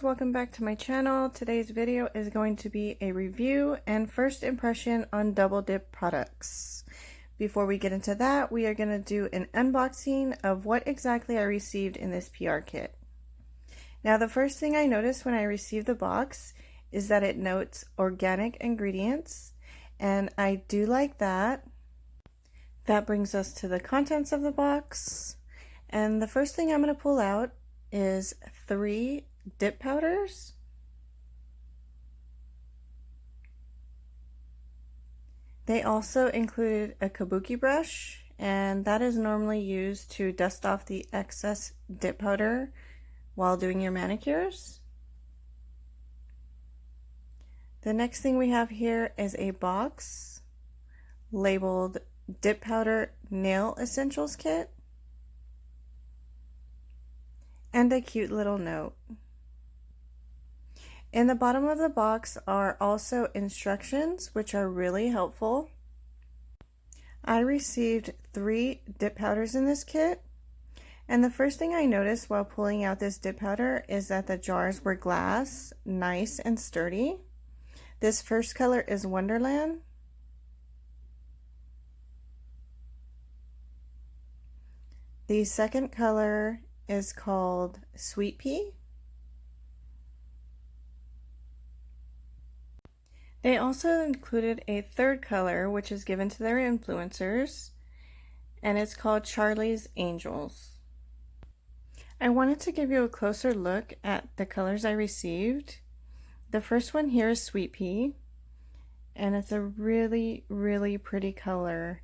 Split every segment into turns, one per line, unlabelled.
guys, welcome back to my channel. Today's video is going to be a review and first impression on double dip products. Before we get into that, we are going to do an unboxing of what exactly I received in this PR kit. Now, the first thing I noticed when I received the box is that it notes organic ingredients, and I do like that. That brings us to the contents of the box, and the first thing I'm going to pull out is 3 dip powders. They also included a kabuki brush, and that is normally used to dust off the excess dip powder while doing your manicures. The next thing we have here is a box labeled Dip Powder Nail Essentials Kit, and a cute little note. In the bottom of the box are also instructions, which are really helpful. I received 3 dip powders in this kit, and the first thing I noticed while pulling out this dip powder is that the jars were glass, nice and sturdy. This first color is Wonderland. The second color is called Sweet Pea. They also included a third color, which is given to their influencers, and it's called Charlie's Angels. I wanted to give you a closer look at the colors I received. The first one here is Sweet Pea, and it's a really, really pretty color.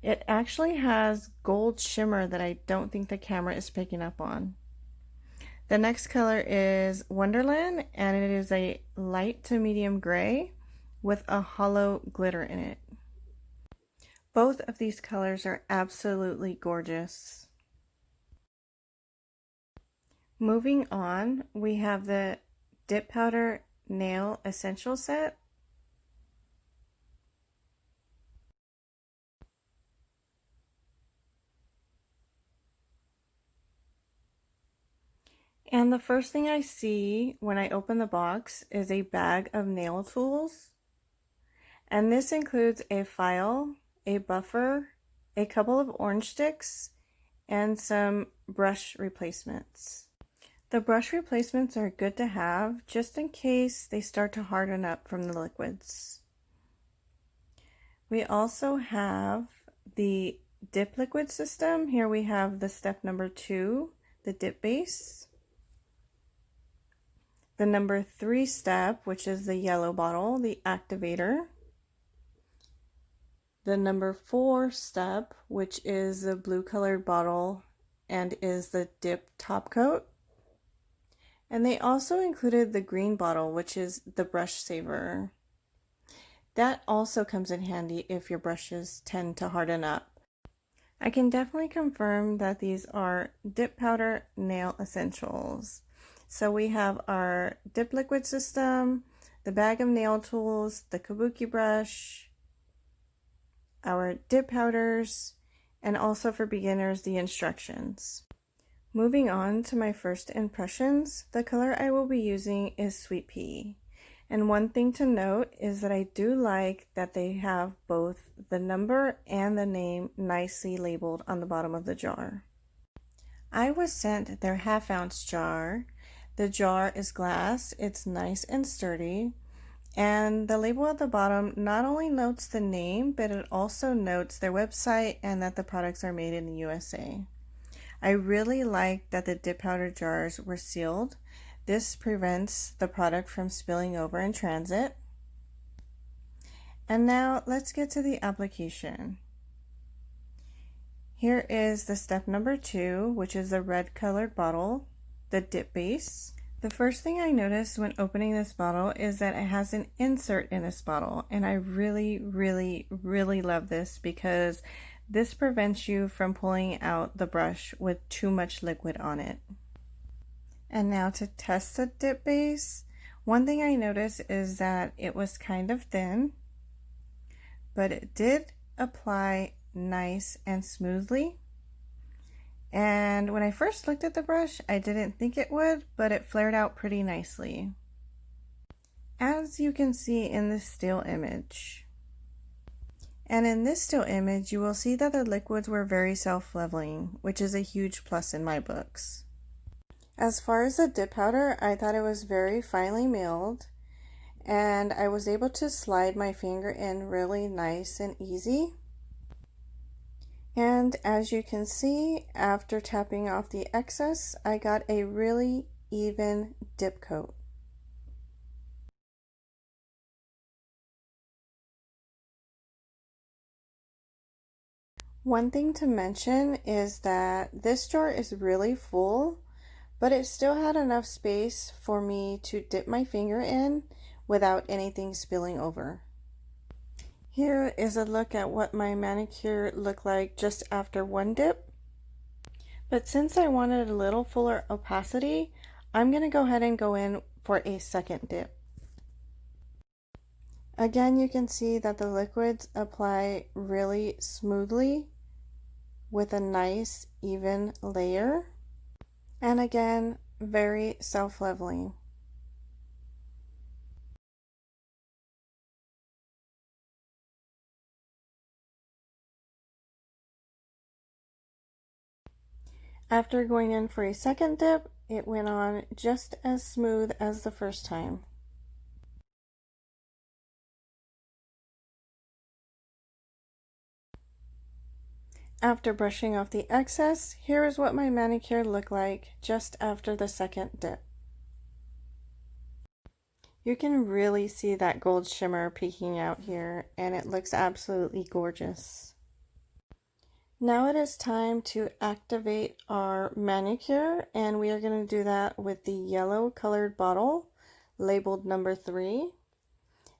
It actually has gold shimmer that I don't think the camera is picking up on. The next color is Wonderland, and it is a light to medium gray with a hollow glitter in it. Both of these colors are absolutely gorgeous. Moving on, we have the Dip Powder Nail Essential Set. And the first thing I see when I open the box is a bag of nail tools. And this includes a file, a buffer, a couple of orange sticks, and some brush replacements. The brush replacements are good to have just in case they start to harden up from the liquids. We also have the dip liquid system. Here we have the step number 2, the dip base. The number 3 step, which is the yellow bottle, the activator. The number 4 step, which is the blue colored bottle and is the dip top coat. And they also included the green bottle, which is the brush saver. That also comes in handy if your brushes tend to harden up. I can definitely confirm that these are Dip Powder Nail Essentials. So we have our dip liquid system, the bag of nail tools, the kabuki brush, our dip powders, and also for beginners, the instructions. Moving on to my first impressions, the color I will be using is Sweet Pea. And one thing to note is that I do like that they have both the number and the name nicely labeled on the bottom of the jar. I was sent their 1/2 ounce jar. The jar is glass, it's nice and sturdy, and the label at the bottom not only notes the name, but it also notes their website and that the products are made in the USA. I really like that the dip powder jars were sealed. This prevents the product from spilling over in transit. And now let's get to the application. Here is the step number 2, which is the red colored bottle, the dip base. The first thing I noticed when opening this bottle is that it has an insert in this bottle, and I really, really, really love this because this prevents you from pulling out the brush with too much liquid on it. And now to test the dip base, one thing I noticed is that it was kind of thin, but it did apply nice and smoothly. And when I first looked at the brush, I didn't think it would, but it flared out pretty nicely, as you can see in this still image. And in this still image, you will see that the liquids were very self-leveling, which is a huge plus in my books. As far as the dip powder, I thought it was very finely milled, and I was able to slide my finger in really nice and easy. And as you can see, after tapping off the excess, I got a really even dip coat. One thing to mention is that this jar is really full, but it still had enough space for me to dip my finger in without anything spilling over. Here is a look at what my manicure looked like just after one dip. But since I wanted a little fuller opacity, I'm going to go ahead and go in for a second dip. Again, you can see that the liquids apply really smoothly with a nice even layer. And again, very self-leveling. After going in for a second dip, it went on just as smooth as the first time. After brushing off the excess, here is what my manicure looked like just after the second dip. You can really see that gold shimmer peeking out here, and it looks absolutely gorgeous. Now it is time to activate our manicure, and we are going to do that with the yellow colored bottle labeled number 3.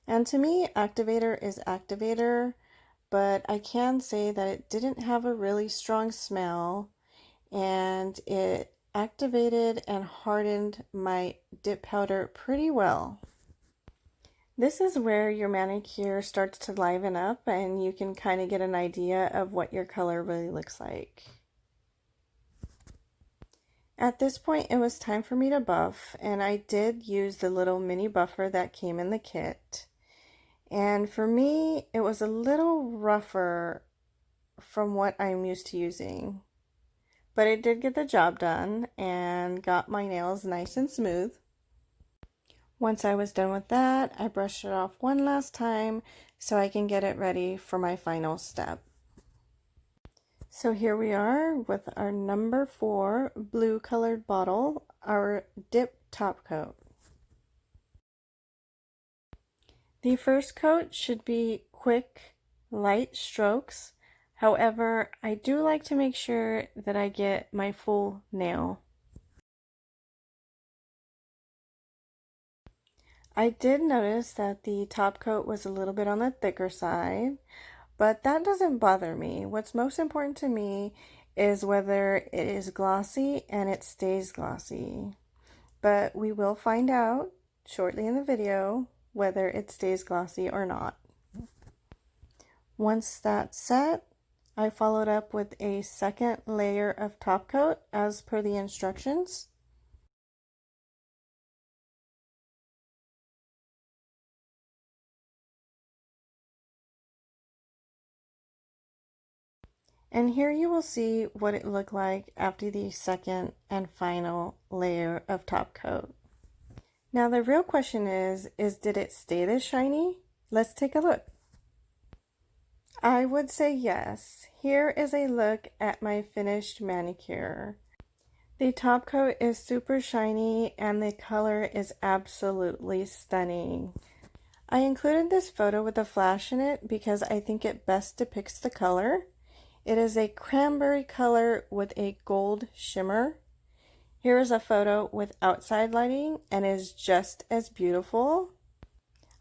And to me, activator is activator, but I can say that it didn't have a really strong smell, and it activated and hardened my dip powder pretty well. This is where your manicure starts to liven up and you can kind of get an idea of what your color really looks like. At this point, it was time for me to buff, and I did use the little mini buffer that came in the kit. And for me, it was a little rougher from what I'm used to using. But it did get the job done and got my nails nice and smooth. Once I was done with that, I brushed it off one last time so I can get it ready for my final step. So here we are with our number 4 blue colored bottle, our dip top coat. The first coat should be quick, light strokes. However, I do like to make sure that I get my full nail. I did notice that the top coat was a little bit on the thicker side, but that doesn't bother me. What's most important to me is whether it is glossy and it stays glossy. But we will find out shortly in the video whether it stays glossy or not. Once that's set, I followed up with a second layer of top coat as per the instructions. And here you will see what it looked like after the second and final layer of top coat. Now the real question is did it stay this shiny? Let's take a look. I would say yes. Here is a look at my finished manicure. The top coat is super shiny and the color is absolutely stunning. I included this photo with a flash in it because I think it best depicts the color. It is a cranberry color with a gold shimmer. Here is a photo with outside lighting and is just as beautiful.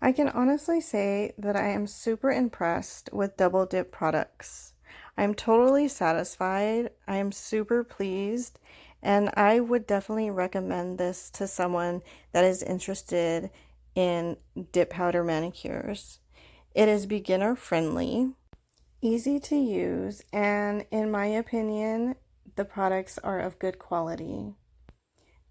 I can honestly say that I am super impressed with Double Dip products. I'm totally satisfied. I am super pleased, and I would definitely recommend this to someone that is interested in dip powder manicures. It is beginner friendly, easy to use, and in my opinion, the products are of good quality.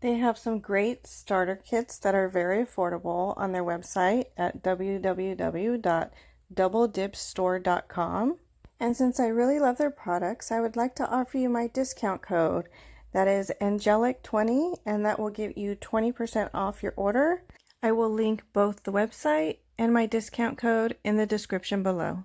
They have some great starter kits that are very affordable on their website at www.doubledipstore.com. And since I really love their products, I would like to offer you my discount code. That is Angelic20, and that will give you 20% off your order. I will link both the website and my discount code in the description below.